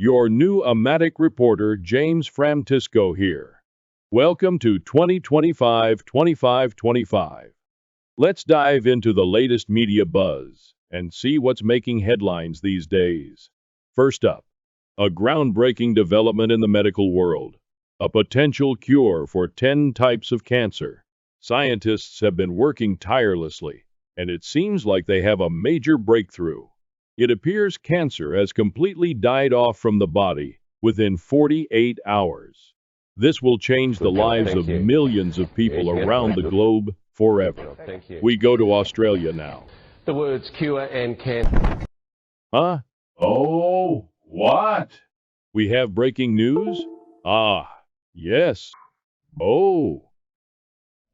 Your new Amatic reporter, James Francisco here. Welcome to 2025-25-25. Let's dive into the latest media buzz and see what's making headlines these days. First up, a groundbreaking development in the medical world. A potential cure for 10 types of cancer. Scientists have been working tirelessly, and it seems like they have a major breakthrough. It appears cancer has completely died off from the body within 48 hours. This will change the lives of millions of people around the globe forever. We go to Australia now. The words cure and cancer. Huh? Oh, what? We have breaking news? Ah, yes. Oh,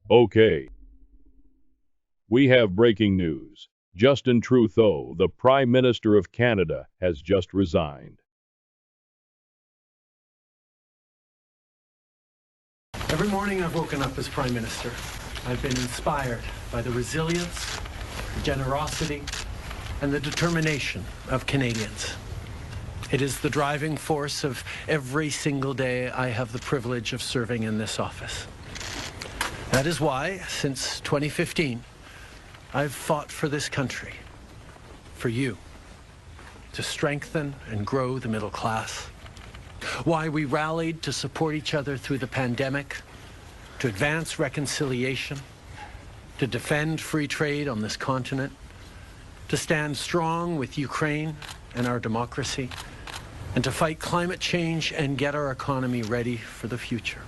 okay. We have breaking news. Justin Trudeau, the Prime Minister of Canada, has just resigned. Every morning I've woken up as Prime Minister. I've been inspired by the resilience, the generosity, and the determination of Canadians. It is the driving force of every single day I have the privilege of serving in this office. That is why, since 2015, I've fought for this country, for you, to strengthen and grow the middle class. Why we rallied to support each other through the pandemic, to advance reconciliation, to defend free trade on this continent, to stand strong with Ukraine and our democracy, and to fight climate change and get our economy ready for the future.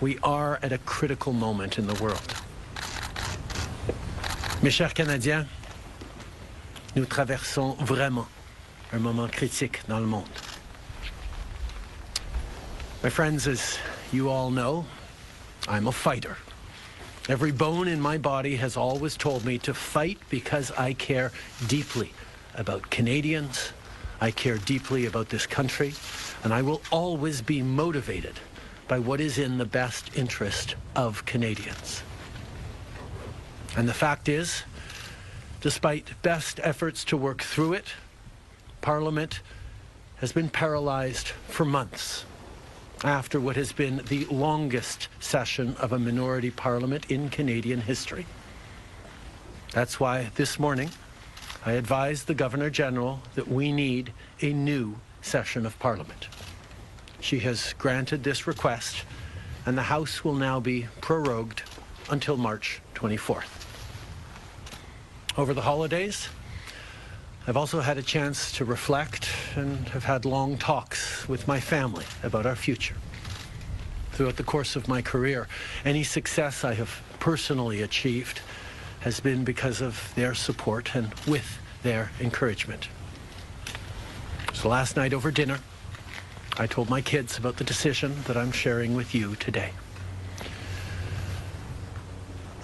We are at a critical moment in the world. Mes chers Canadiens, nous traversons vraiment un moment critique dans le monde. My friends, as you all know, I'm a fighter. Every bone in my body has always told me to fight because I care deeply about Canadians, I care deeply about this country, and I will always be motivated by what is in the best interest of Canadians. And the fact is, despite best efforts to work through it, Parliament has been paralyzed for months after what has been the longest session of a minority parliament in Canadian history. That's why this morning I advised the Governor-General that we need a new session of Parliament. She has granted this request, and the House will now be prorogued until March 24th. Over the holidays, I've also had a chance to reflect and have had long talks with my family about our future. Throughout the course of my career, any success I have personally achieved has been because of their support and with their encouragement. So last night over dinner, I told my kids about the decision that I'm sharing with you today.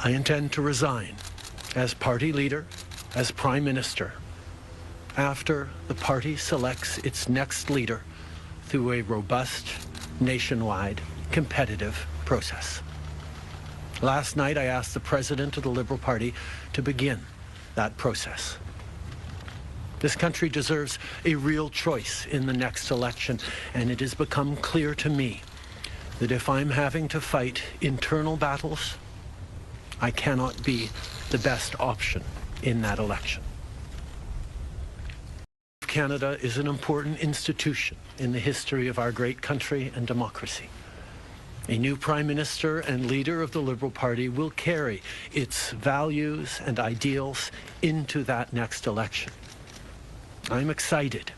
I intend to resign as party leader, as Prime Minister, after the party selects its next leader through a robust, nationwide, competitive process. Last night, I asked the President of the Liberal Party to begin that process. This country deserves a real choice in the next election, and it has become clear to me that if I'm having to fight internal battles, I cannot be the best option in that election. Canada is an important institution in the history of our great country and democracy. A new Prime Minister and leader of the Liberal Party will carry its values and ideals into that next election. I'm excited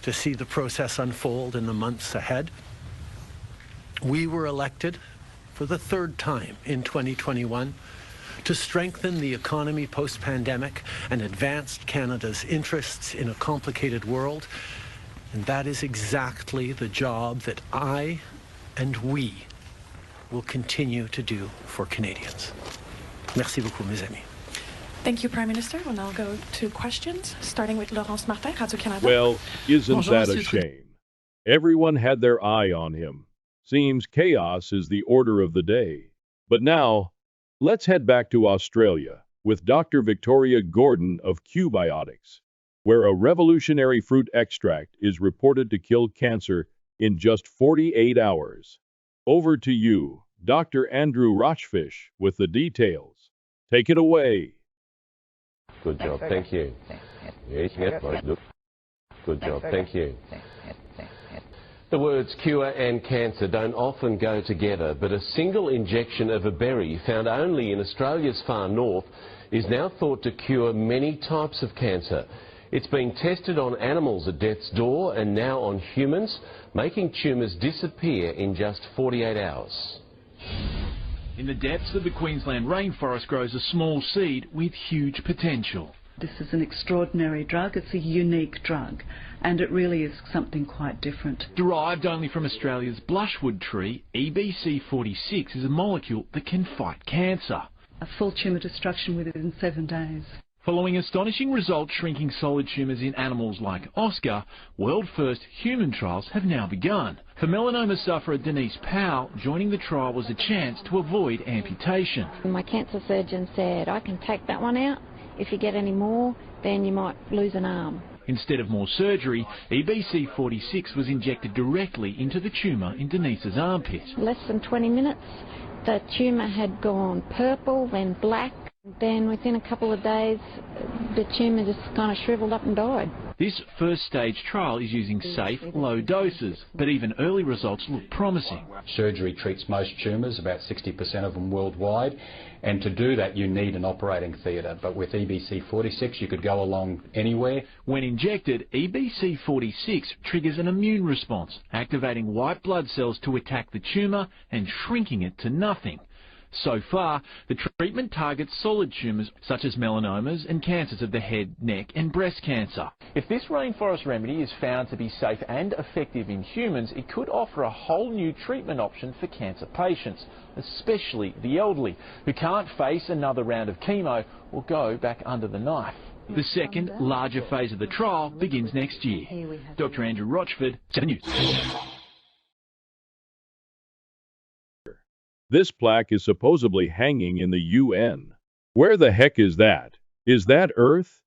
to see the process unfold in the months ahead. We were elected for the third time in 2021 to strengthen the economy post-pandemic and advance Canada's interests in a complicated world. And that is exactly the job that I and we will continue to do for Canadians. Merci beaucoup, mes amis. Thank you, Prime Minister. We'll now go to questions, starting with Laurence Martin, Radio-Canada. Well, isn't Bonjour, that a Monsieur shame? Everyone had their eye on him. Seems chaos is the order of the day. But now, let's head back to Australia with Dr. Victoria Gordon of Q-Biotics. where a revolutionary fruit extract is reported to kill cancer in just 48 hours. Over to you, Dr. Andrew Rochfish, with the details. Take it away. Good job, thank you. Yes, good job, thank you. The words cure and cancer don't often go together, but a single injection of a berry found only in Australia's far north is now thought to cure many types of cancer. It's being tested on animals at death's door and now on humans, making tumours disappear in just 48 hours. In the depths of the Queensland rainforest grows a small seed with huge potential. This is an extraordinary drug. It's a unique drug, and it really is something quite different. Derived only from Australia's blushwood tree, EBC46 is a molecule that can fight cancer. A full tumour destruction within 7 days. Following astonishing results shrinking solid tumours in animals like Oscar, world-first human trials have now begun. For melanoma sufferer Denise Powell, joining the trial was a chance to avoid amputation. My cancer surgeon said, I can take that one out. If you get any more, then you might lose an arm. Instead of more surgery, EBC46 was injected directly into the tumour in Denise's armpit. Less than 20 minutes, the tumour had gone purple, then black. Then within a couple of days, the tumour just kind of shriveled up and died. This first stage trial is using safe, low doses, but even early results look promising. Surgery treats most tumours, about 60% of them worldwide, and to do that you need an operating theatre, but with EBC46 you could go along anywhere. When injected, EBC46 triggers an immune response, activating white blood cells to attack the tumour and shrinking it to nothing. So far, the treatment targets solid tumours such as melanomas and cancers of the head, neck and breast cancer. If this rainforest remedy is found to be safe and effective in humans, it could offer a whole new treatment option for cancer patients, especially the elderly, who can't face another round of chemo or go back under the knife. The second, larger phase of the trial begins next year. Dr. Andrew Rochford, 7 News. This plaque is supposedly hanging in the UN. Where the heck is that? Is that Earth?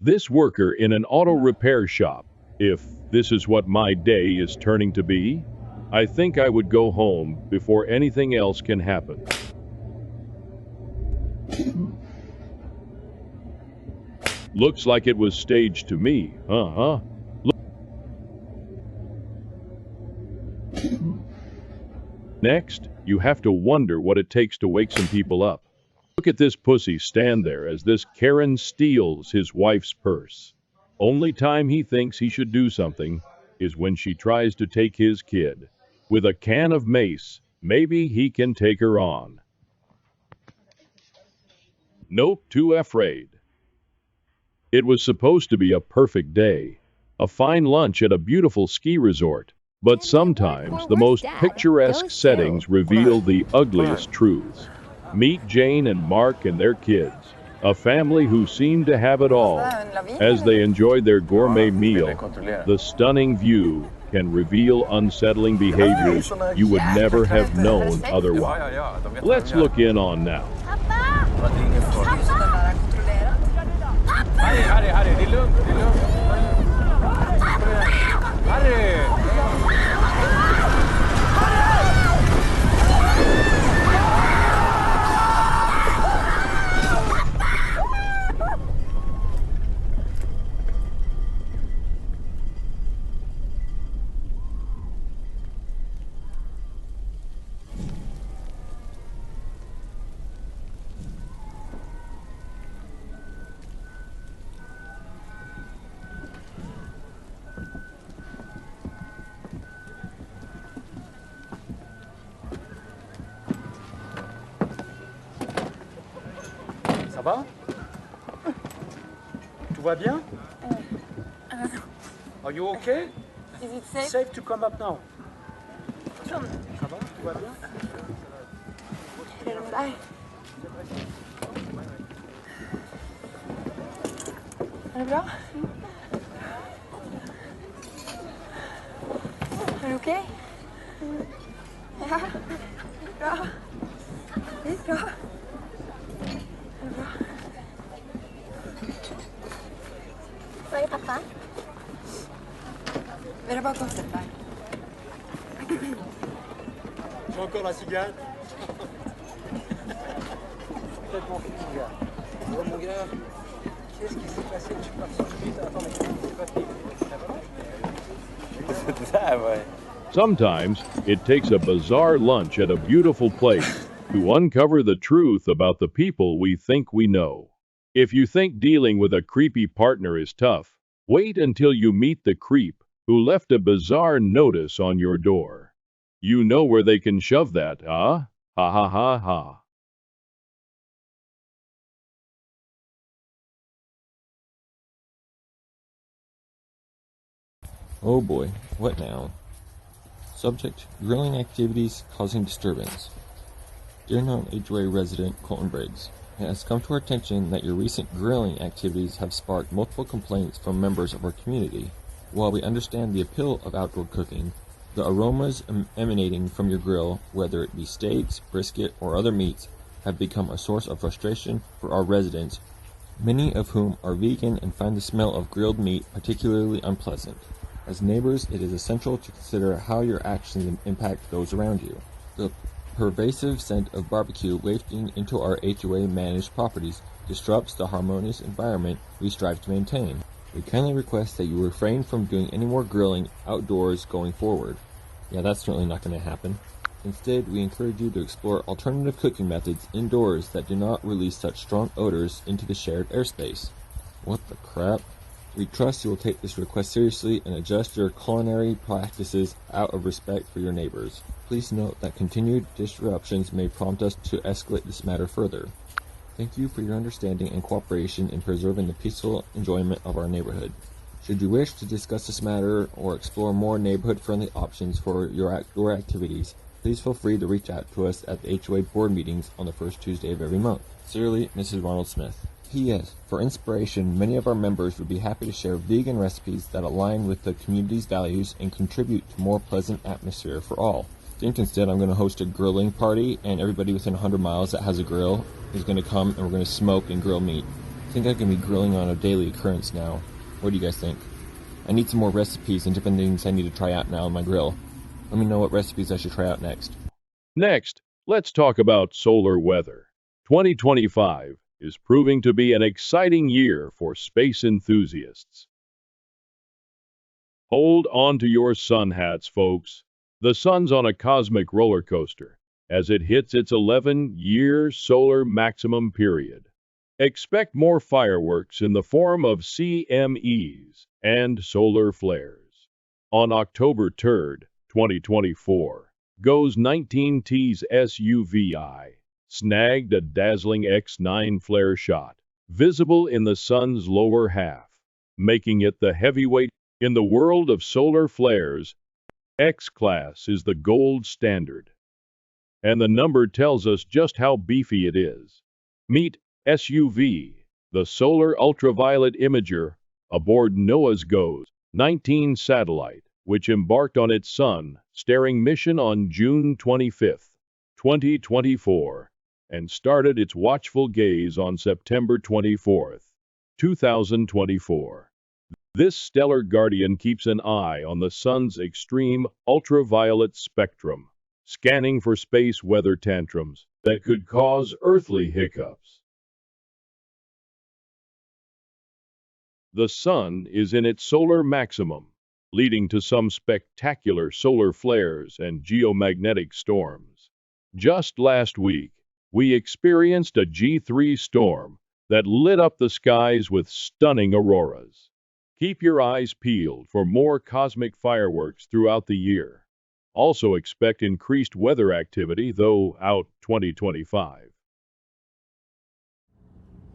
This worker in an auto repair shop, if this is what my day is turning to be, I think I would go home before anything else can happen. Looks like it was staged to me, Next, you have to wonder what it takes to wake some people up. Look at this pussy stand there as this Karen steals his wife's purse. Only time he thinks he should do something is when she tries to take his kid. With a can of mace, maybe he can take her on. Nope, too afraid. It was supposed to be a perfect day, a fine lunch at a beautiful ski resort. But sometimes the most picturesque settings reveal the ugliest truths. Meet Jane and Mark and their kids, a family who seem to have it all. As they enjoy their gourmet meal, the stunning view can reveal unsettling behaviors you would never have known otherwise. Let's look in on now. Ça va? Tout va bien? Are you okay? Is it safe? Safe to come up now. Ça va? Tout va bien? Bye. Är det bra? Är du okej? Ja, bra. Det är bra. Är det bra? Oui, papa. Mais là-bas, comme ça, pas. J'ai encore la cigale. Peut-être mon fils, gars. Oh mon gars, qu'est-ce qui s'est passé? Je suis parti vite. Attends, mais c'est pas fini. C'est ça, ouais. Sometimes it takes a bizarre lunch at a beautiful place to uncover the truth about the people we think we know. If you think dealing with a creepy partner is tough, wait until you meet the creep who left a bizarre notice on your door. You know where they can shove that, huh? Ha ha ha ha. Oh boy, what now? Subject, grilling activities causing disturbance. Dear non-HOA resident Colton Briggs, it has come to our attention that your recent grilling activities have sparked multiple complaints from members of our community. While we understand the appeal of outdoor cooking, the aromas emanating from your grill, whether it be steaks, brisket, or other meats, have become a source of frustration for our residents, many of whom are vegan and find the smell of grilled meat particularly unpleasant. As neighbors, it is essential to consider how your actions impact those around you. The pervasive scent of barbecue wafting into our HOA-managed properties disrupts the harmonious environment we strive to maintain. We kindly request that you refrain from doing any more grilling outdoors going forward. Yeah, that's certainly not going to happen. Instead, we encourage you to explore alternative cooking methods indoors that do not release such strong odors into the shared airspace. What the crap? We trust you will take this request seriously and adjust your culinary practices out of respect for your neighbors. Please note that continued disruptions may prompt us to escalate this matter further. Thank you for your understanding and cooperation in preserving the peaceful enjoyment of our neighborhood. Should you wish to discuss this matter or explore more neighborhood-friendly options for your outdoor activities, please feel free to reach out to us at the HOA board meetings on the first Tuesday of every month. Sincerely, Mrs. Ronald Smith. P.S. For inspiration, many of our members would be happy to share vegan recipes that align with the community's values and contribute to a more pleasant atmosphere for all. I think instead I'm going to host a grilling party, and everybody within 100 miles that has a grill is going to come and we're going to smoke and grill meat. I think I can be grilling on a daily occurrence now. What do you guys think? I need some more recipes and different things I need to try out now on my grill. Let me know what recipes I should try out next. Next, let's talk about solar weather. 2025 is proving to be an exciting year for space enthusiasts. Hold on to your sun hats, folks. The sun's on a cosmic roller coaster as it hits its 11-year solar maximum period. Expect more fireworks in the form of CMEs and solar flares. On October 3rd, 2024, GOES 19T's SUVI snagged a dazzling X9 flare shot, visible in the sun's lower half, making it the heavyweight. In the world of solar flares, X-Class is the gold standard. And the number tells us just how beefy it is. Meet SUV, the solar ultraviolet imager, aboard NOAA's GOES 19 satellite, which embarked on its sun-staring mission on June 25, 2024, and started its watchful gaze on September 24, 2024. This stellar guardian keeps an eye on the sun's extreme ultraviolet spectrum, scanning for space weather tantrums that could cause earthly hiccups. The sun is in its solar maximum, leading to some spectacular solar flares and geomagnetic storms. Just last week, we experienced a G3 storm that lit up the skies with stunning auroras. Keep your eyes peeled for more cosmic fireworks throughout the year. Also expect increased weather activity throughout 2025.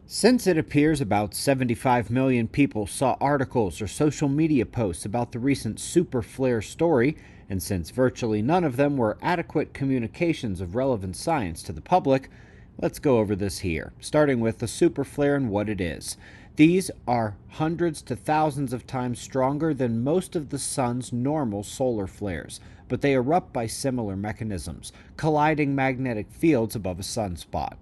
Since it appears about 75 million people saw articles or social media posts about the recent super flare story, and since virtually none of them were adequate communications of relevant science to the public, let's go over this here, starting with the super flare and what it is. These are hundreds to thousands of times stronger than most of the sun's normal solar flares, but they erupt by similar mechanisms, colliding magnetic fields above a sunspot.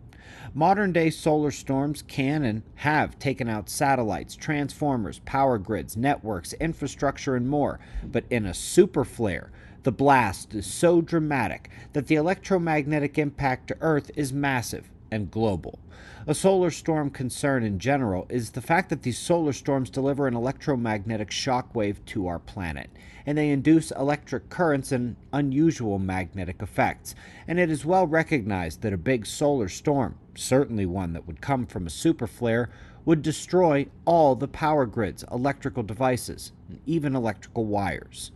Modern-day solar storms can and have taken out satellites, transformers, power grids, networks, infrastructure, and more. But in a superflare, the blast is so dramatic that the electromagnetic impact to Earth is massive and global. A solar storm concern in general is the fact that these solar storms deliver an electromagnetic shock wave to our planet, and they induce electric currents and unusual magnetic effects. And it is well recognized that a big solar storm, certainly one that would come from a superflare, would destroy all the power grids, electrical devices, and even electrical wires.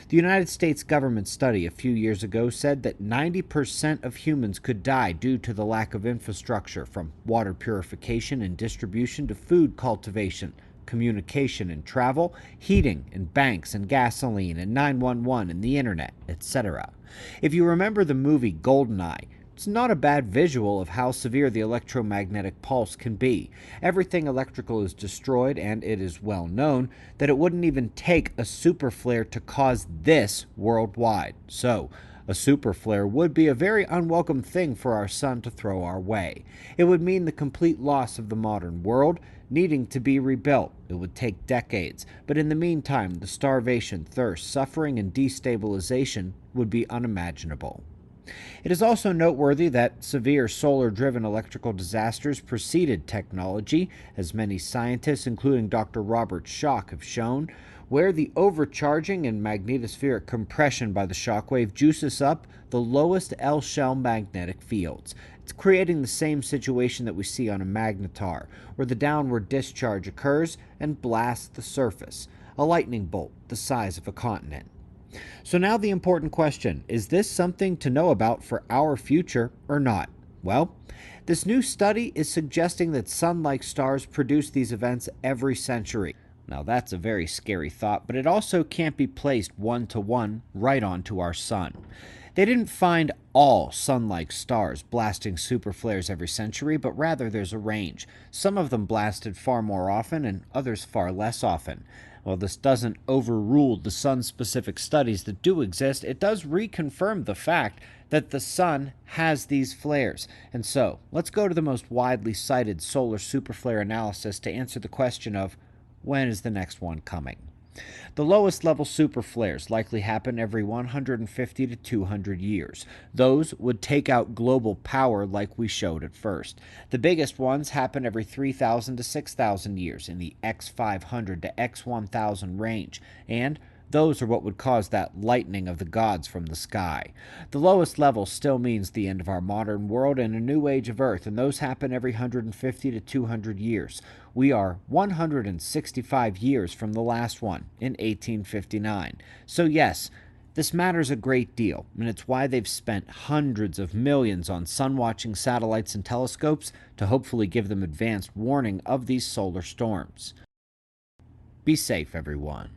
The United States government study a few years ago said that 90% of humans could die due to the lack of infrastructure, from water purification and distribution to food cultivation, communication and travel, heating and banks and gasoline and 911 and the internet, etc. If you remember the movie GoldenEye, it's not a bad visual of how severe the electromagnetic pulse can be. Everything electrical is destroyed, and it is well known that it wouldn't even take a superflare to cause this worldwide. So, a superflare would be a very unwelcome thing for our sun to throw our way. It would mean the complete loss of the modern world, needing to be rebuilt. It would take decades, but in the meantime, the starvation, thirst, suffering, and destabilization would be unimaginable. It is also noteworthy that severe solar-driven electrical disasters preceded technology, as many scientists, including Dr. Robert Schoch, have shown, where the overcharging and magnetospheric compression by the shockwave juices up the lowest L-shell magnetic fields. It's creating the same situation that we see on a magnetar, where the downward discharge occurs and blasts the surface, a lightning bolt the size of a continent. So now the important question, is this something to know about for our future or not? Well, this new study is suggesting that sun-like stars produce these events every century. Now that's a very scary thought, but it also can't be placed one-to-one right onto our sun. They didn't find all sun-like stars blasting superflares every century, but rather there's a range. Some of them blasted far more often and others far less often. While this doesn't overrule the sun-specific studies that do exist, it does reconfirm the fact that the sun has these flares. And so, let's go to the most widely cited solar superflare analysis to answer the question of, when is the next one coming? The lowest level superflares likely happen every 150 to 200 years. Those would take out global power like we showed at first. The biggest ones happen every 3,000 to 6,000 years in the X500 to X1000 range, and those are what would cause that lightning of the gods from the sky. The lowest level still means the end of our modern world and a new age of Earth, and those happen every 150 to 200 years. We are 165 years from the last one, in 1859. So yes, this matters a great deal, and it's why they've spent hundreds of millions on sun-watching satellites and telescopes to hopefully give them advanced warning of these solar storms. Be safe, everyone.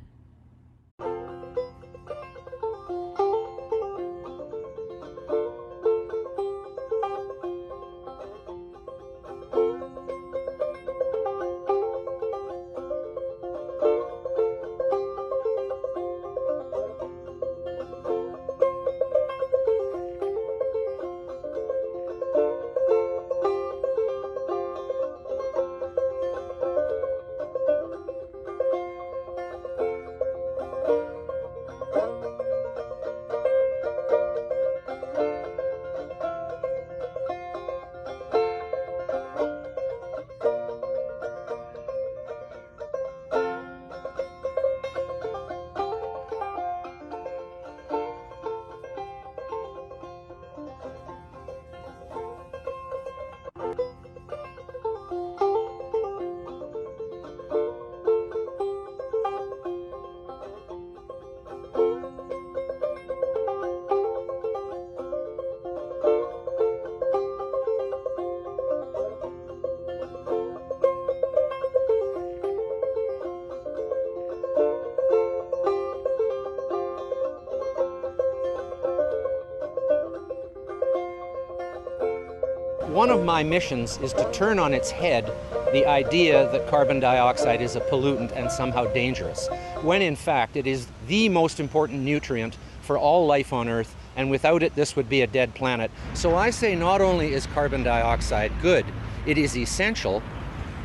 One of my missions is to turn on its head the idea that carbon dioxide is a pollutant and somehow dangerous, when in fact it is the most important nutrient for all life on Earth, and without it, this would be a dead planet. So I say not only is carbon dioxide good, it is essential,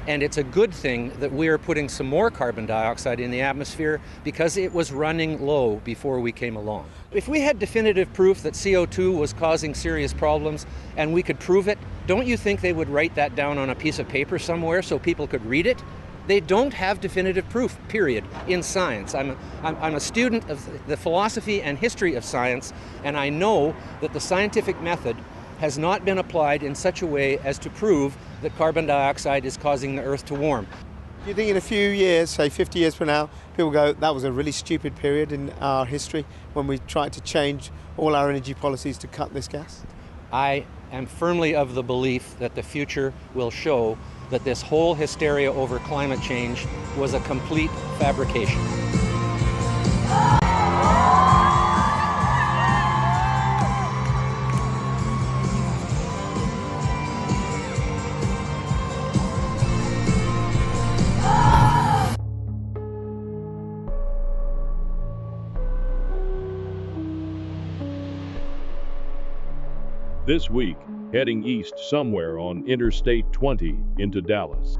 and it's a good thing that we are putting some more carbon dioxide in the atmosphere because it was running low before we came along. If we had definitive proof that CO2 was causing serious problems and we could prove it, don't you think they would write that down on a piece of paper somewhere so people could read it? They don't have definitive proof, period, in science. I'm a student of the philosophy and history of science, and I know that the scientific method has not been applied in such a way as to prove that carbon dioxide is causing the Earth to warm. Do you think in a few years, say 50 years from now, people go, that was a really stupid period in our history when we tried to change all our energy policies to cut this gas? I am firmly of the belief that the future will show that this whole hysteria over climate change was a complete fabrication. This week, heading east somewhere on Interstate 20 into Dallas.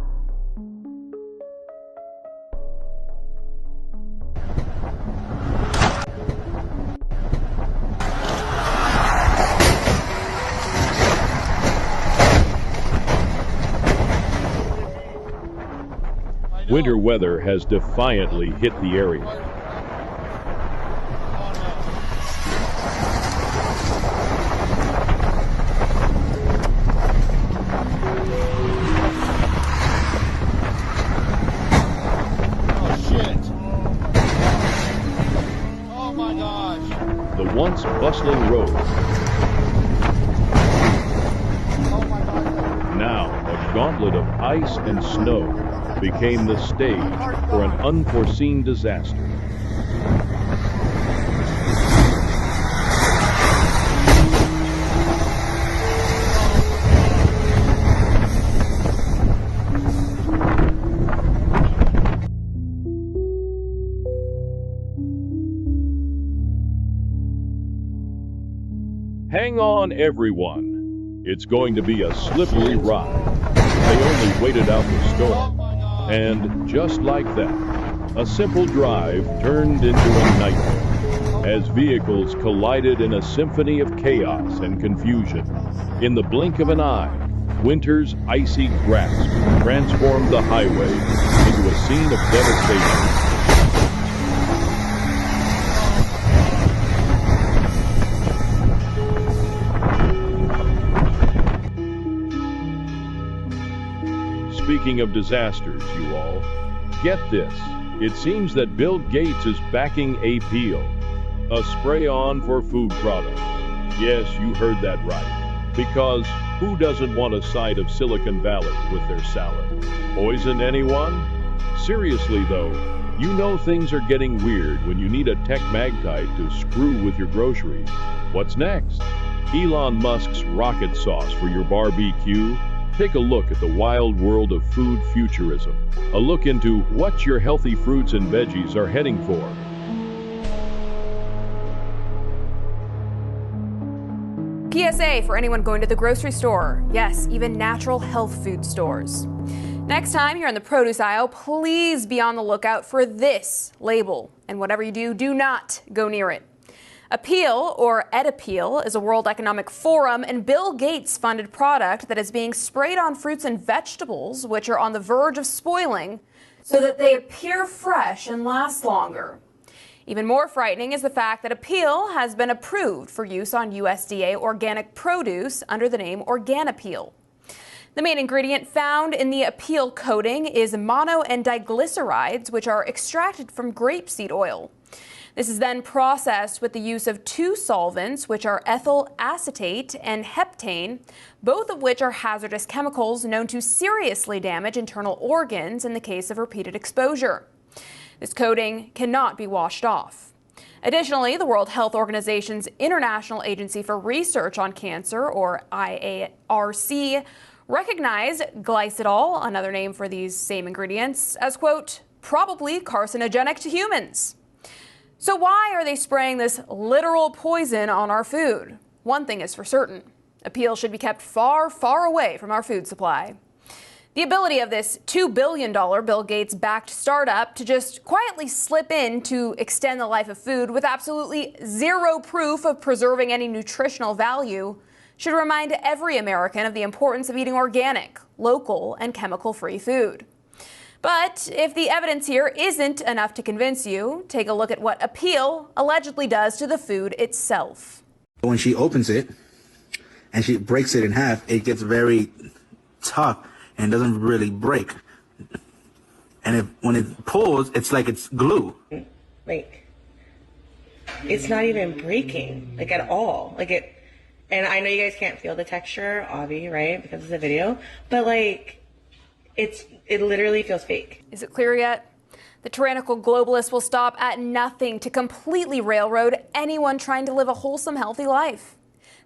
Winter weather has defiantly hit the area. The once bustling road, now a gauntlet of ice and snow, became the stage for an unforeseen disaster. Hang on, everyone. It's going to be a slippery ride. They only waited out the storm. And just like that, a simple drive turned into a nightmare as vehicles collided in a symphony of chaos and confusion. In the blink of an eye, winter's icy grasp transformed the highway into a scene of devastation. Speaking of disasters, you all, get this. It seems that Bill Gates is backing Apeel, a spray-on for food products. Yes, you heard that right. Because who doesn't want a side of Silicon Valley with their salad? Poison anyone? Seriously though, you know things are getting weird when you need a tech magnate to screw with your groceries. What's next? Elon Musk's rocket sauce for your barbecue? Take a look at the wild world of food futurism. A look into what your healthy fruits and veggies are heading for. PSA for anyone going to the grocery store. Yes, even natural health food stores. Next time you're in the produce aisle, please be on the lookout for this label. And whatever you do, do not go near it. Apeel, or Edapeel, is a World Economic Forum and Bill Gates funded product that is being sprayed on fruits and vegetables, which are on the verge of spoiling, so that they appear fresh and last longer. Even more frightening is the fact that Apeel has been approved for use on USDA organic produce under the name Organapeel. The main ingredient found in the Apeel coating is mono and diglycerides, which are extracted from grapeseed oil. This is then processed with the use of two solvents, which are ethyl acetate and heptane, both of which are hazardous chemicals known to seriously damage internal organs in the case of repeated exposure. This coating cannot be washed off. Additionally, the World Health Organization's International Agency for Research on Cancer, or IARC, recognized glycidol, another name for these same ingredients, as, quote, probably carcinogenic to humans. So why are they spraying this literal poison on our food? One thing is for certain. Appeal should be kept far, far away from our food supply. The ability of this $2 billion Bill Gates-backed startup to just quietly slip in to extend the life of food with absolutely zero proof of preserving any nutritional value should remind every American of the importance of eating organic, local, and chemical-free food. But if the evidence here isn't enough to convince you, take a look at what Appeal allegedly does to the food itself. When she opens it and she breaks it in half, it gets very tough and doesn't really break. And when it pulls, it's like it's glue. Like, it's not even breaking, like, at all. Like, it, and I know you guys can't feel the texture, Avi, right, because of the video, but, like, it literally feels fake. Is it clear yet? The tyrannical globalists will stop at nothing to completely railroad anyone trying to live a wholesome, healthy life.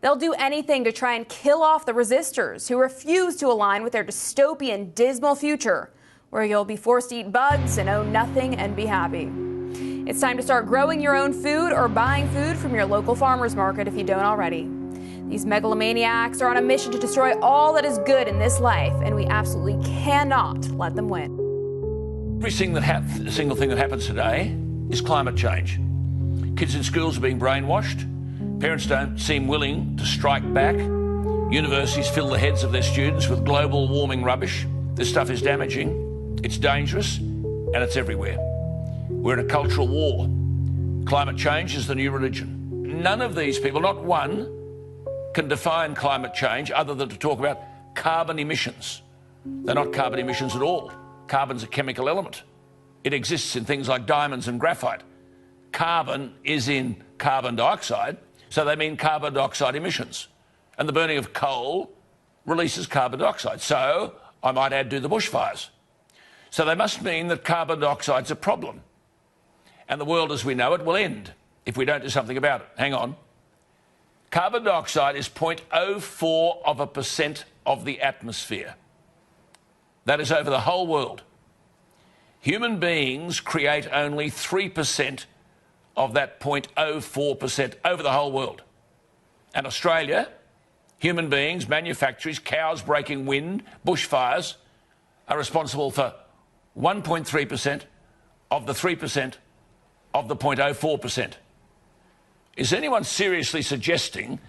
They'll do anything to try and kill off the resistors who refuse to align with their dystopian, dismal future, where you'll be forced to eat bugs and own nothing and be happy. It's time to start growing your own food or buying food from your local farmer's market if you don't already. These megalomaniacs are on a mission to destroy all that is good in this life, and we absolutely cannot let them win. Every single thing that happens today is climate change. Kids in schools are being brainwashed. Parents don't seem willing to strike back. Universities fill the heads of their students with global warming rubbish. This stuff is damaging, it's dangerous, and it's everywhere. We're in a cultural war. Climate change is the new religion. None of these people, not one, can define climate change other than to talk about carbon emissions. They're not carbon emissions at all. Carbon's a chemical element. It exists in things like diamonds and graphite. Carbon is in carbon dioxide, so they mean carbon dioxide emissions. And the burning of coal releases carbon dioxide. So, I might add, do the bushfires. So they must mean that carbon dioxide's a problem. And the world as we know it will end if we don't do something about it. Hang on. Carbon dioxide is 0.04% of the atmosphere. That is over the whole world. Human beings create only 3% of that 0.04% over the whole world. And Australia, human beings, manufacturers, cows breaking wind, bushfires, are responsible for 1.3% of the 3% of the 0.04%. Is anyone seriously suggesting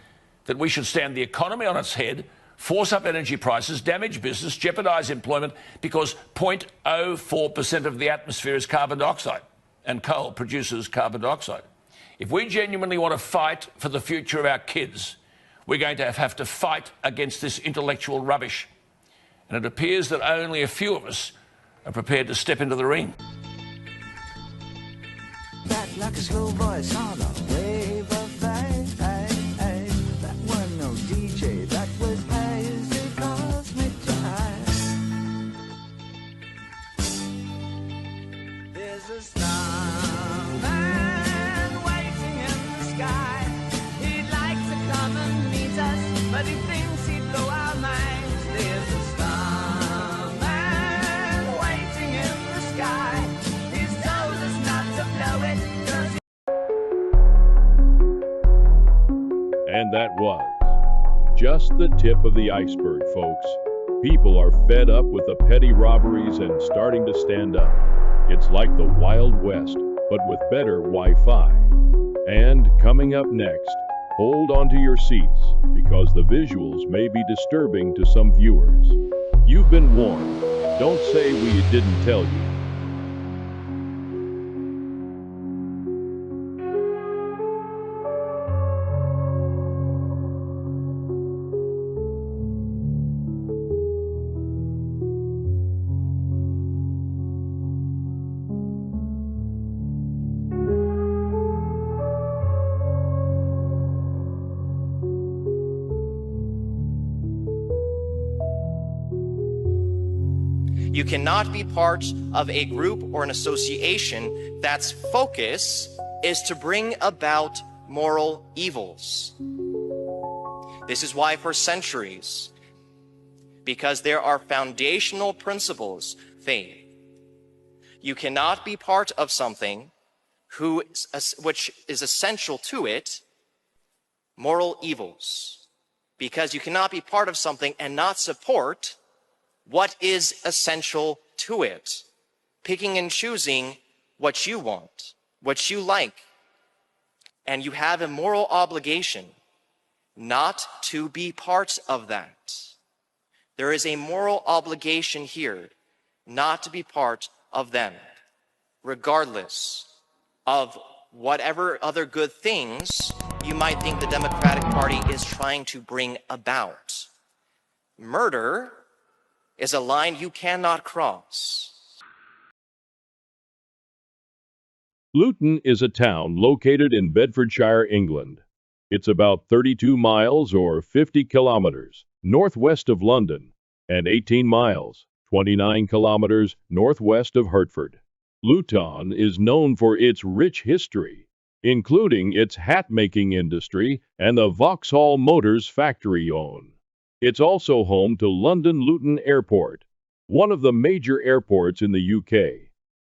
that we should stand the economy on its head, force up energy prices, damage business, jeopardise employment because 0.04% of the atmosphere is carbon dioxide and coal produces carbon dioxide? If we genuinely want to fight for the future of our kids, we're going to have to fight against this intellectual rubbish. And it appears that only a few of us are prepared to step into the ring. Back like a slow voice on a wave of bass. That wasn't no DJ, that was hazy cosmic jive. There's a starman waiting in the sky. He'd like to come and meet us, but he thinks he'd blow our minds. There's a starman waiting in the sky. He's told us not to blow it. And that was just the tip of the iceberg, folks. People are fed up with the petty robberies and starting to stand up. It's like the Wild West, but with better Wi-Fi. And coming up next, hold on to your seats, because the visuals may be disturbing to some viewers. You've been warned. Don't say we didn't tell you. You cannot be part of a group or an association that's focus is to bring about moral evils. This is why for centuries, because there are foundational principles, faith. You cannot be part of something which is essential to it, moral evils. Because you cannot be part of something and not support what is essential to it. Picking and choosing what you want, what you like. And you have a moral obligation not to be part of that. There is a moral obligation here not to be part of them, regardless of whatever other good things you might think the Democratic Party is trying to bring about. Murder is a line you cannot cross. Luton is a town located in Bedfordshire, England. It's about 32 miles or 50 kilometers northwest of London and 18 miles, 29 kilometers northwest of Hertford. Luton is known for its rich history, including its hat-making industry and the Vauxhall Motors factory own. It's also home to London Luton Airport, one of the major airports in the UK.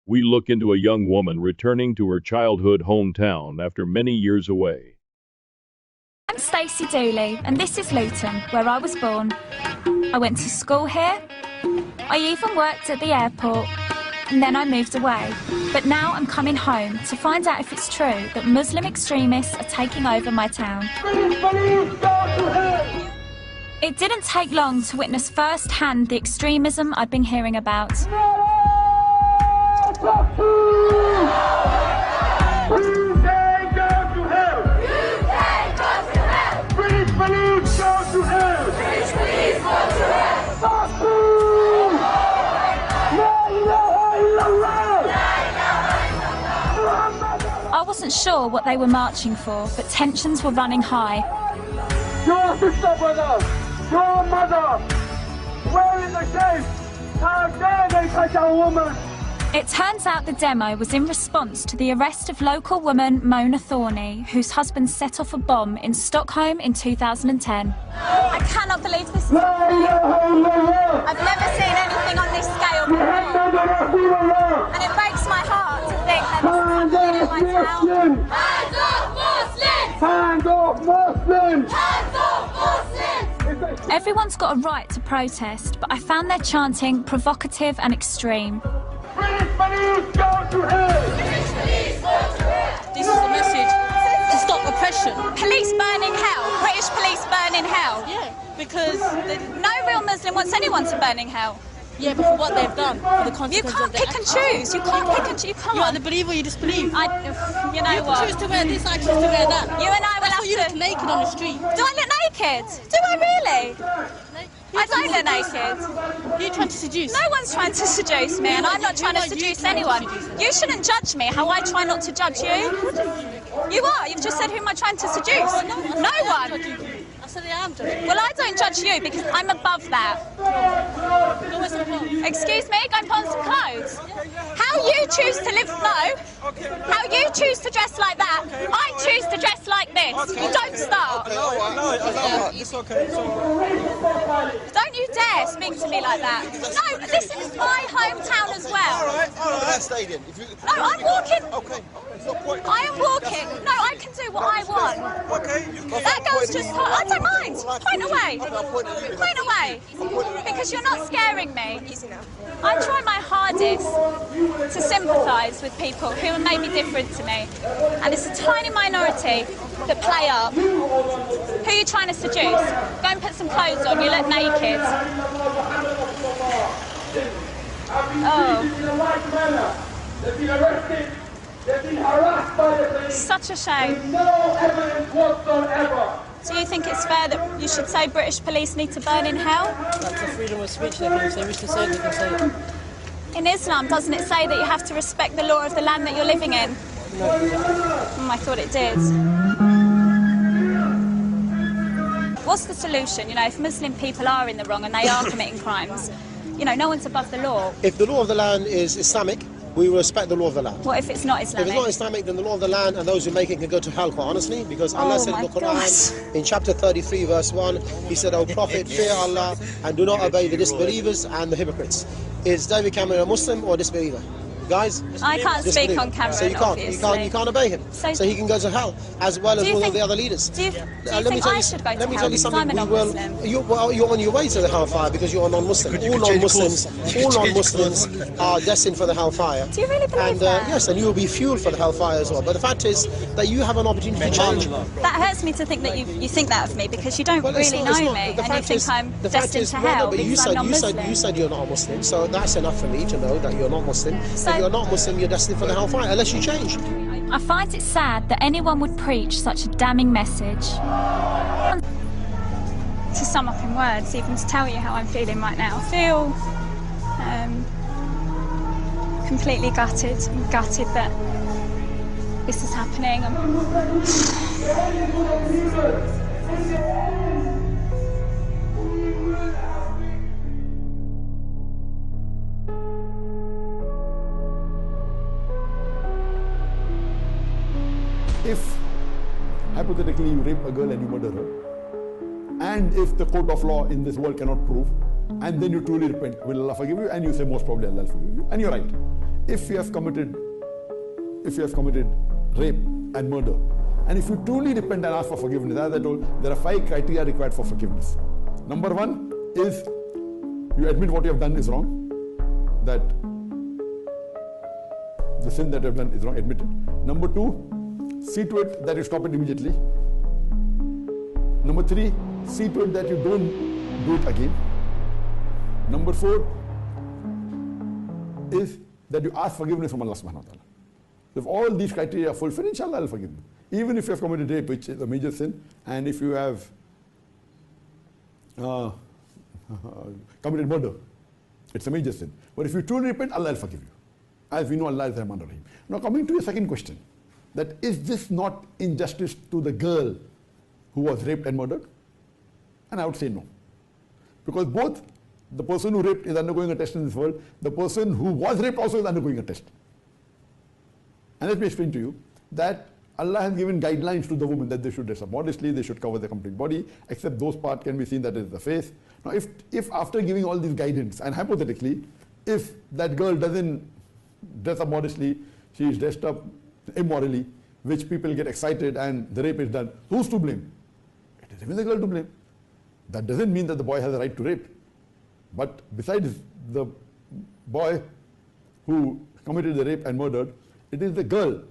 We look into a young woman returning to her childhood hometown after many years away. I'm Stacey Dooley, and this is Luton, where I was born. I went to school here. I even worked at the airport, and then I moved away. But now I'm coming home to find out if it's true that Muslim extremists are taking over my town. It didn't take long to witness firsthand the extremism I'd been hearing about. I wasn't sure what they were marching for, but tensions were running high. Your sister, brother! Your mother! Where is the shame? How dare they touch our woman? It turns out the demo was in response to the arrest of local woman Mona Thorney, whose husband set off a bomb in Stockholm in 2010. I cannot believe this. I've never seen anything on this scale before. And it breaks my heart to think that this is happening in my town. Hands off Muslims! Hands off Muslims! Hands off Muslims! Everyone's got a right to protest, but I found their chanting provocative and extreme. British police go to hell! British police go to hell! This is the message to stop oppression. Police burn in hell. British police burn in hell. Yeah, because no real Muslim wants anyone to burn in hell. Yeah, but for what they've done, for the consequences. You can't pick and choose. You can't pick and choose. You can't. You either believe or you disbelieve. You know what? You choose to wear this, I choose to wear that. You and I will have to. You look naked on the street. Do I look naked? Do I really? I don't look naked. You're trying to seduce. No one's trying to seduce me, and I'm not trying to seduce anyone. You shouldn't judge me how I try not to judge you. You are. You've just said who am I trying to seduce? No one. I said I am judging. Well, I don't judge you because I'm above that. Excuse me, go and put on some clothes. How you choose to live, how you choose to dress like that, I choose to dress like this. You don't start. No, it's okay. Don't you dare speak to me like that. No, this is my hometown as well. All right, stay then. No, I'm walking. Okay. I am walking. No, I can do what I want. Okay. That girl's just. I don't mind. Point away. Point away. Because you're not scaring me. I try my hardest to sympathise with people who are maybe different to me. And it's a tiny minority that play up. Who are you trying to seduce? Go and put some clothes on. You look naked. Oh. They've been arrested. They've been harassed by the police. Such a shame. No evidence whatsoever. Do you think it's fair that you should say British police need to burn in hell? That's a freedom of speech. They can, if they wish to say it, they can say it. In Islam, doesn't it say that you have to respect the law of the land that you're living in? No. I thought it did. What's the solution? You know, if Muslim people are in the wrong and they are committing crimes, you know, no one's above the law. If the law of the land is Islamic, we will respect the law of the land. What if it's not Islamic? If it's not Islamic, then the law of the land and those who make it can go to hell, quite honestly, because Allah said in the Quran, in chapter 33, verse 1, He said, O Prophet, fear Allah and do not obey the disbelievers and the hypocrites. Is David Cameron a Muslim or a disbeliever? Guys, I can't just speak believe on it. camera, So you can't, obviously. you can't obey him. So he can go to hell, as well as Do you all think- of the other leaders. Do you Let me think tell I you- should go to Let me hell tell you because something. I'm a We will. non-Muslim? You're on your way to the hellfire because you're a non-Muslim. All non-Muslims, are destined for the hellfire. Do you really believe and, that? yes, and you will be fueled for the hellfire as well. But the fact is that you have an opportunity to change. That hurts me to think that you think that of me because you don't Well, it's really not- it's know not. me The and you fact think is- I'm the fact destined is- to no, no, hell but because I'm non-Muslim. you said you're not a Muslim, so that's enough for me to know that you're not Muslim. So- if you're not Muslim, you're destined for the hellfire unless you change. I find it sad that anyone would preach such a damning message. To sum up in words, even to tell you how I'm feeling right now, I feel completely gutted. I'm gutted that this is happening. If hypothetically you rape a girl and you murder her, and if the court of law in this world cannot prove, and then you truly repent, will Allah forgive you? And you say most probably Allah will forgive you. And you're right. If you have committed rape and murder, and if you truly repent and ask for forgiveness, as I told, there are 5 criteria required for forgiveness. Number 1 is you admit what you have done is wrong, that the sin that you have done is wrong, admit it. Number 2, see to it that you stop it immediately. Number 3, see to it that you don't do it again. Number 4 is that you ask forgiveness from Allah subhanahu wa ta'ala. So if all these criteria are fulfilled, inshallah Allah will forgive you. Even if you have committed rape, which is a major sin, and if you have committed murder, it's a major sin. But if you truly repent, Allah will forgive you. As we know, Allah is Rahman Rahim. Now coming to your second question, that is this not injustice to the girl who was raped and murdered? And I would say no. Because both the person who raped is undergoing a test in this world, the person who was raped also is undergoing a test. And let me explain to you that Allah has given guidelines to the woman that they should dress up modestly, they should cover their complete body, except those parts can be seen that is the face. Now if after giving all these guidance, and hypothetically, if that girl doesn't dress up modestly, she is dressed up immorally, which people get excited and the rape is done, who's to blame? It is even the girl to blame. That doesn't mean that the boy has a right to rape. But besides the boy who committed the rape and murdered, it is the girl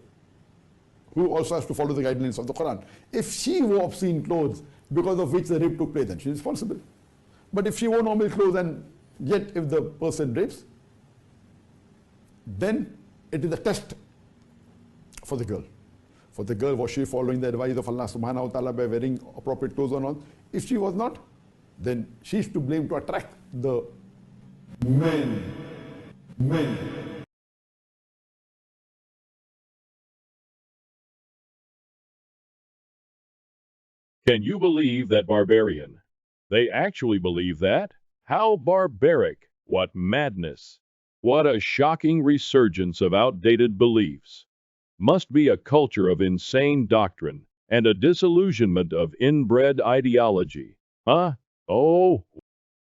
who also has to follow the guidelines of the Quran. If she wore obscene clothes because of which the rape took place, then she is responsible. But if she wore normal clothes and yet if the person rapes, then it is a test for the girl. For the girl, was she following the advice of Allah subhanahu wa ta'ala by wearing appropriate clothes or not? If she was not, then she is to blame to attract the men. Can you believe that barbarian? They actually believe that? How barbaric! What madness! What a shocking resurgence of outdated beliefs! Must be a culture of insane doctrine and a disillusionment of inbred ideology. Huh? Oh.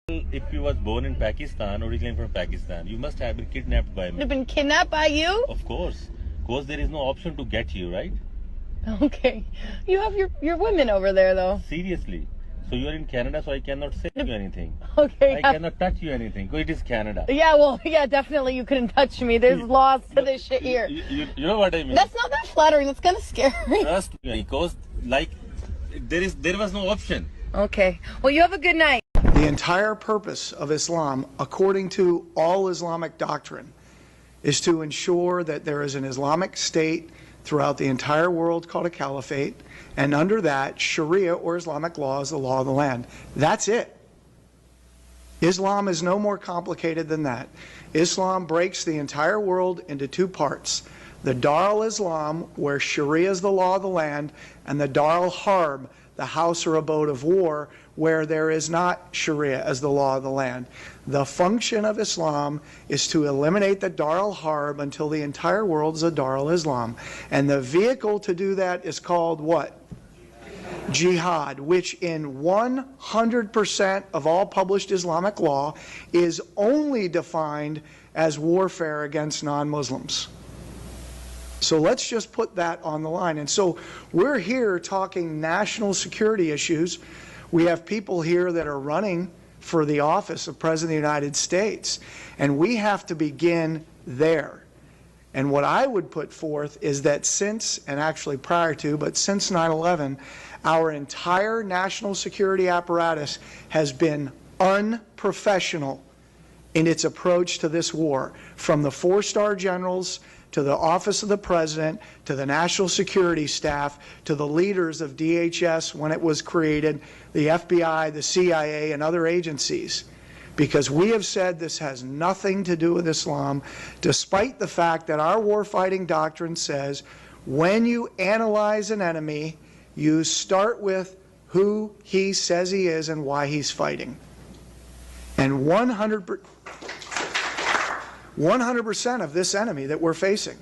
If you was born in Pakistan, originally from Pakistan, you must have been kidnapped by me. You've been kidnapped by you? Of course. Because there is no option to get you, right? Okay. You have your women over there, though. Seriously. So you are in Canada, so I cannot say you anything. Okay. I cannot touch you anything. Because it is Canada. Yeah, well, yeah, definitely you couldn't touch me. There's laws to this shit here. You know what I mean? That's not that flattering. That's kind of scary. Trust me, because like there was no option. Okay. Well, you have a good night. The entire purpose of Islam, according to all Islamic doctrine, is to ensure that there is an Islamic state throughout the entire world called a caliphate, and under that, Sharia or Islamic law is the law of the land. That's it. Islam is no more complicated than that. Islam breaks the entire world into 2 parts. The Dar al-Islam, where Sharia is the law of the land, and the Dar al-Harb, the house or abode of war, where there is not Sharia as the law of the land. The function of Islam is to eliminate the Dar al-Harb until the entire world is a Dar al-Islam. And the vehicle to do that is called what? Jihad, which in 100% of all published Islamic law is only defined as warfare against non-Muslims. So let's just put that on the line. And so we're here talking national security issues. We have people here that are running for the office of President of the United States, and we have to begin there. And what I would put forth is that since, and actually prior to, but since 9/11, our entire national security apparatus has been unprofessional in its approach to this war, from the 4-star generals to the office of the president, to the national security staff, to the leaders of DHS when it was created, the FBI, the CIA, and other agencies. Because we have said this has nothing to do with Islam, despite the fact that our warfighting doctrine says when you analyze an enemy, you start with who he says he is and why he's fighting. And 100% of this enemy that we're facing,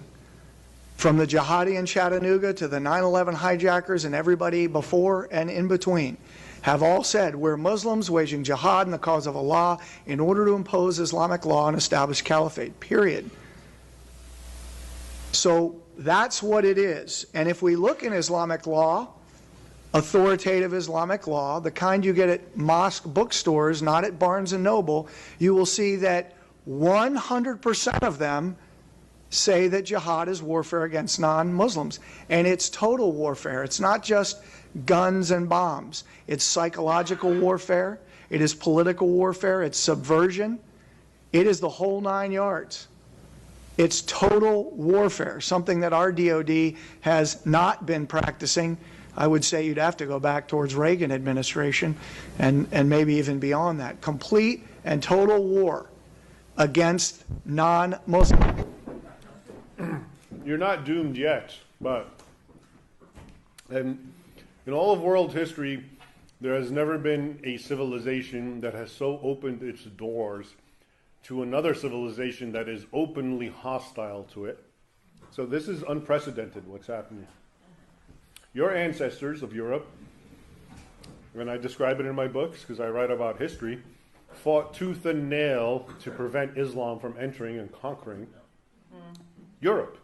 from the jihadi in Chattanooga to the 9/11 hijackers and everybody before and in between, have all said we're Muslims waging jihad in the cause of Allah in order to impose Islamic law and establish caliphate, period. So that's what it is. And if we look in Islamic law, authoritative Islamic law, the kind you get at mosque bookstores, not at Barnes & Noble, you will see that 100% of them say that jihad is warfare against non-Muslims. And it's total warfare. It's not just guns and bombs. It's psychological warfare. It is political warfare. It's subversion. It is the whole 9 yards. It's total warfare, something that our DOD has not been practicing. I would say you'd have to go back towards Reagan administration and maybe even beyond that. Complete and total war against non-Muslims. You're not doomed yet, but in all of world history, there has never been a civilization that has so opened its doors to another civilization that is openly hostile to it. So this is unprecedented, what's happening. Your ancestors of Europe, and I describe it in my books because I write about history, fought tooth and nail to prevent Islam from entering and conquering Europe,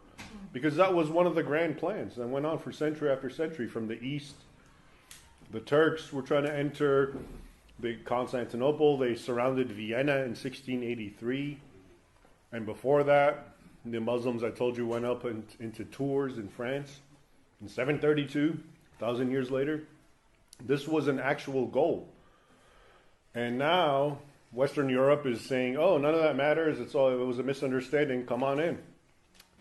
because that was one of the grand plans that went on for century after century. From the east, the Turks were trying to enter Constantinople. They surrounded Vienna in 1683, and before that, the Muslims, I told you, went up into Tours in France in 732, 1,000 years later. This was an actual goal. And now Western Europe is saying, oh, none of that matters. It was a misunderstanding. Come on in.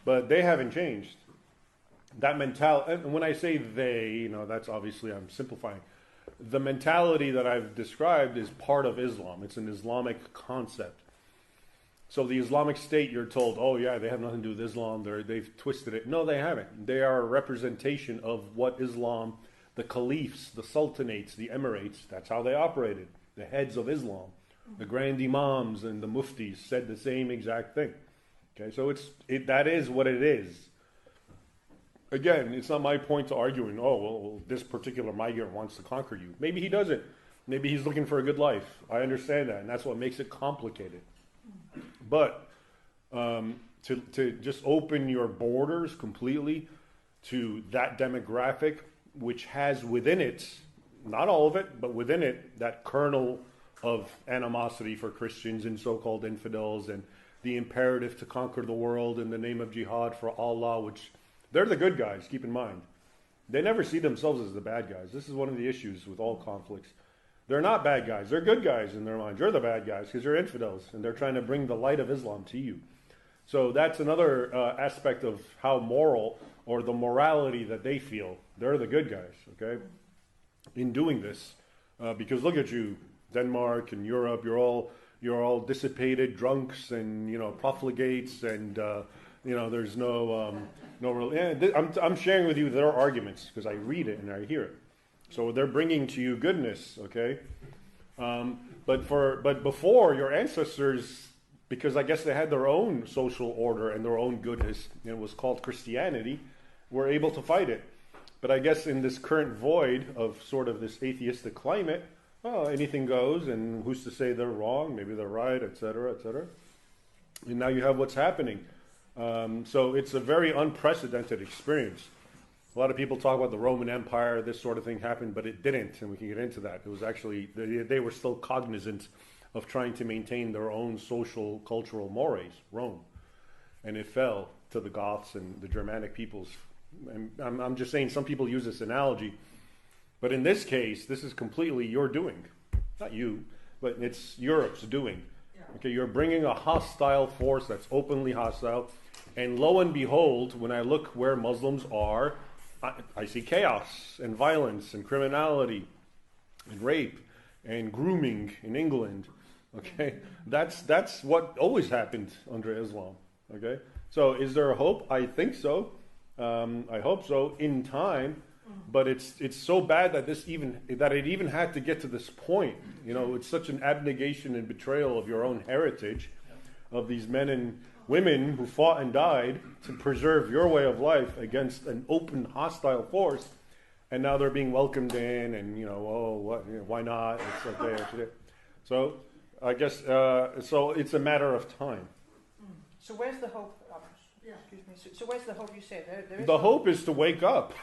But they haven't changed. That mentality, and when I say they, that's obviously, I'm simplifying. The mentality that I've described is part of Islam. It's an Islamic concept. So the Islamic State, you're told, oh yeah, they have nothing to do with Islam. They've twisted it. No, they haven't. They are a representation of what Islam, the caliphs, the sultanates, the emirates, that's how they operated. The heads of Islam, the grand imams and the muftis said the same exact thing. Okay, so that is what it is. Again, it's not my point to arguing, oh, well, this particular migrant wants to conquer you. Maybe he doesn't. Maybe he's looking for a good life. I understand that, and that's what makes it complicated. But to just open your borders completely to that demographic, which has within it, not all of it, but within it, that kernel of animosity for Christians and so-called infidels, and the imperative to conquer the world in the name of jihad for Allah, which they're the good guys, keep in mind. They never see themselves as the bad guys. This is one of the issues with all conflicts. They're not bad guys. They're good guys in their mind. You're the bad guys because you're infidels, and they're trying to bring the light of Islam to you. So that's another aspect of how moral, or the morality that they feel. They're the good guys, okay, in doing this. Because look at you, Denmark and Europe, you're all dissipated drunks and, profligates, and, there's no real... I'm sharing with you their arguments because I read it and I hear it. So they're bringing to you goodness, okay? But before, your ancestors, because I guess they had their own social order and their own goodness, and it was called Christianity, were able to fight it. But I guess in this current void of sort of this atheistic climate, anything goes, and who's to say they're wrong? Maybe they're right, etc., etc. And now you have what's happening. So it's a very unprecedented experience. A lot of people talk about the Roman Empire, this sort of thing happened, but it didn't, and we can get into that. It was actually, they were still cognizant of trying to maintain their own social, cultural mores, Rome. And it fell to the Goths and the Germanic peoples. And I'm just saying, some people use this analogy, but in this case, this is completely your doing. Not you, but it's Europe's doing. Okay, you're bringing a hostile force that's openly hostile, and lo and behold, when I look where Muslims are, I see chaos and violence and criminality and rape and grooming in England. Okay, that's what always happened under Islam. Okay, so is there a hope? I think so. I hope so in time, but it's so bad that it even had to get to this point. You know, it's such an abnegation and betrayal of your own heritage, of these men and women who fought and died to preserve your way of life against an open, hostile force, and now they're being welcomed in, and why not? It's okay. So I guess so. It's a matter of time. So where's the hope? Excuse me. So where's the hope you say? There is the hope is to wake up.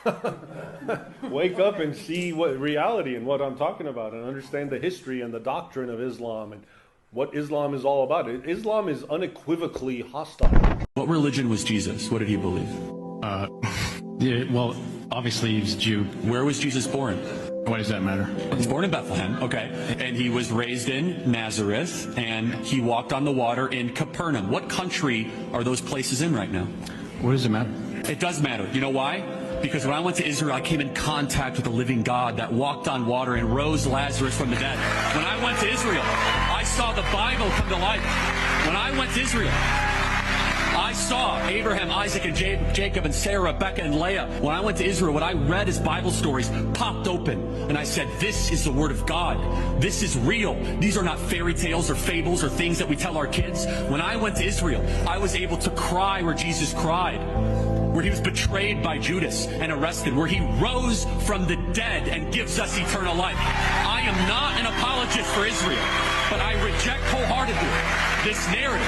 Wake up and see what reality and what I'm talking about, and understand the history and the doctrine of Islam and what Islam is all about. Islam is unequivocally hostile. What religion was Jesus? What did he believe? Well, obviously he was Jew. Where was Jesus born? Why does that matter? He's born in Bethlehem, okay. And he was raised in Nazareth, and he walked on the water in Capernaum. What country are those places in right now? What does it matter? It does matter. You know why? Because when I went to Israel, I came in contact with the living God that walked on water and rose Lazarus from the dead. When I went to Israel, I saw the Bible come to life. When I went to Israel, I saw Abraham, Isaac, and Jacob, and Sarah, Rebecca, and Leah. When I went to Israel, what I read as Bible stories popped open. And I said, this is the Word of God. This is real. These are not fairy tales or fables or things that we tell our kids. When I went to Israel, I was able to cry where Jesus cried, where he was betrayed by Judas and arrested, where he rose from the dead and gives us eternal life. I am not an apologist for Israel, but I reject wholeheartedly this narrative.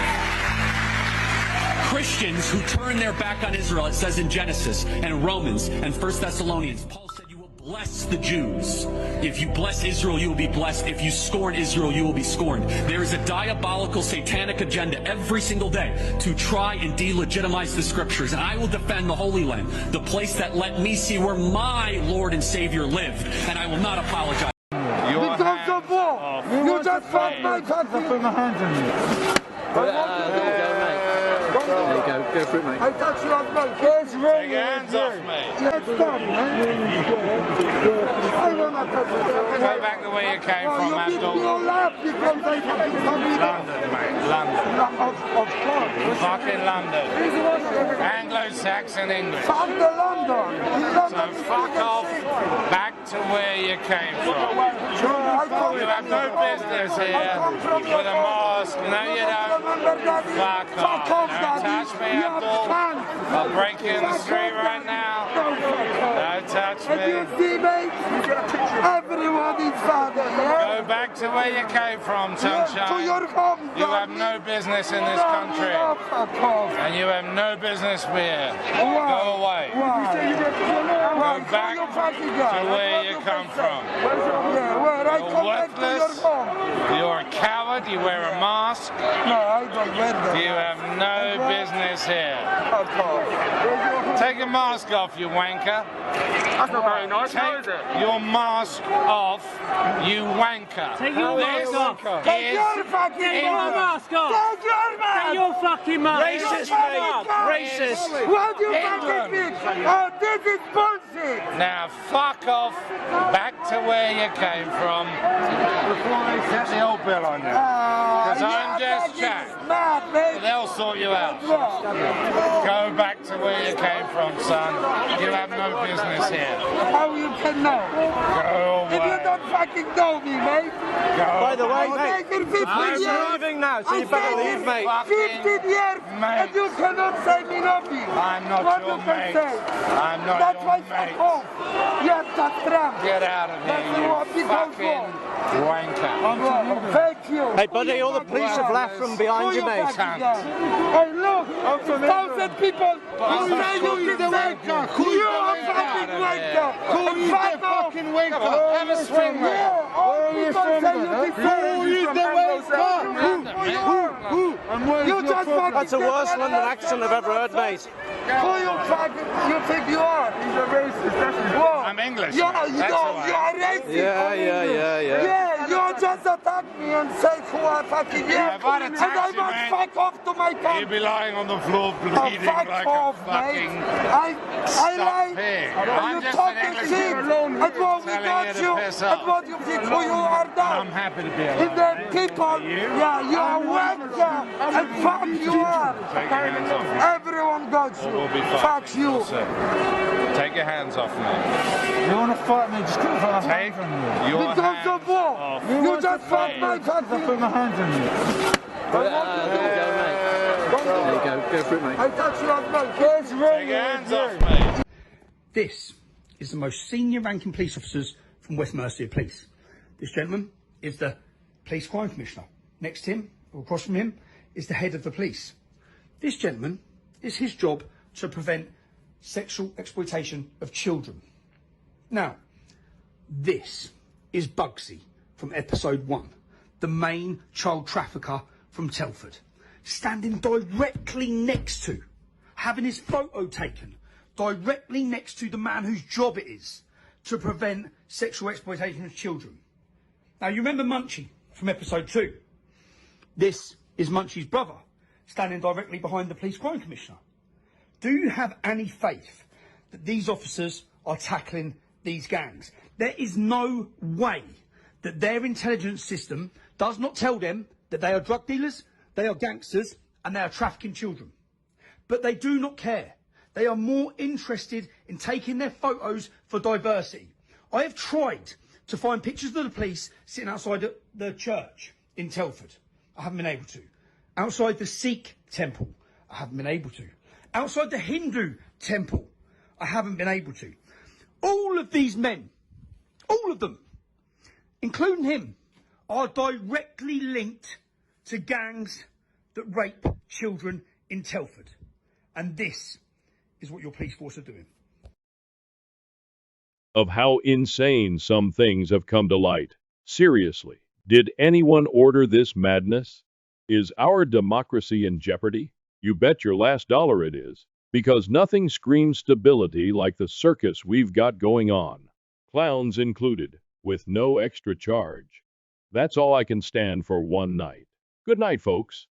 Christians who turn their back on Israel, it says in Genesis and Romans and 1 Thessalonians, Paul said you will bless the Jews. If you bless Israel, you will be blessed. If you scorn Israel, you will be scorned. There is a diabolical satanic agenda every single day to try and delegitimize the scriptures. And I will defend the Holy Land, the place that let me see where my Lord and Savior lived. And I will not apologize. Because of what? You just fucked my country. I put my hands on you. There you go, go for it, mate. I touch you on my face. Take your hands off me. Let's stop, man. I will not touch you. Go back the way you came from, Abdul. You'll laugh because I fucking come here. London, mate, London. Of course. Fucking London. Anglo-Saxon English. Fuck the London. So fuck off back to where you came from. You have no business here with a mask. No, you don't. Fuck off. Don't touch me, Abdul. I'll break you in the street right now. Don't touch me. You see, mate? Everyone is father, yeah? Go back to where you came from, sunshine. You have no business in this country. And you have no business here. Go away. Go back to where you come from. You're worthless. You're a coward. You wear a mask. No, I don't wear that. You have no business here. Take your mask off, you wanker. That's not very nice, is it? Your mask off, you wanker. Take your mask off. Take your fucking mask off. Take your mask. Take your fucking mask. Racist, mate. Racist. What do you fucking think? Oh, this is bullshit. Now, fuck off back to where you came from. Before they set the old bill on you. Because I'm just Jack. They'll sort you out. Go back to where you came from, son. You have no business here. How you can know? Go away. If you don't fucking know me, mate. By the way, mate, I'm leaving now, so you better leave, mate. 15 years, and you cannot say me nothing. I'm not what your you can mate. say? I'm not That's your why mate. fuck off. Yes, that's Trump. Get out of here, you fucking wanker. Thank you. Hey, buddy, all the police have left from behind you, mate. Hey, look, 1,000 people. Who say you the wanker? You are fucking wanker. Who is the fucking wanker? Have a swing, man. All people say you Who is the wanker? Who? You just fucking That's the worst London accent I've ever heard, mate. Who you think you are? He's a racist. I'm English. Yeah, you are racist. Yeah, you just attacked me and say who I fucking am. If I'd And attacked I you, must man, fuck off to my country. you'd be lying on the floor bleeding fuck like off, a fucking I like pig. you I'm just an talking English shit. dude And what we telling got you to you, piss and off. what you think who you are now. I'm happy to be If alive. the people, yeah, you are wanker, and fuck you are. Take your hands off me. Everyone got you. We'll be fine. Fuck you. Take your hands off me. You want to fight me? Just put my Take your because hands of war. off. You just fucked my fucking. Put my hands on you. There you go. Go for it, mate. I touch you on my face. Take your hands off me. This is the most senior ranking police officers from West Mercia Police. This gentleman is the Police Crime Commissioner. Next to him, or across from him, is the head of the police. This gentleman, is his job to prevent sexual exploitation of children. Now, this is Bugsy from episode 1, the main child trafficker from Telford, standing directly next to, having his photo taken, directly next to the man whose job it is to prevent sexual exploitation of children. Now, you remember Munchie from episode 2. This is Munchie's brother, standing directly behind the Police Crime Commissioner. Do you have any faith that these officers are tackling these gangs? There is no way that their intelligence system does not tell them that they are drug dealers, they are gangsters, and they are trafficking children. But they do not care. They are more interested in taking their photos for diversity. I have tried to find pictures of the police sitting outside the church in Telford. I haven't been able to. Outside the Sikh temple, I haven't been able to. Outside the Hindu temple, I haven't been able to. All of these men, all of them, including him, are directly linked to gangs that rape children in Telford. And this is what your police force are doing. Of how insane some things have come to light. Seriously, did anyone order this madness? Is our democracy in jeopardy? You bet your last dollar it is, because nothing screams stability like the circus we've got going on. Clowns included, with no extra charge. That's all I can stand for one night. Good night, folks.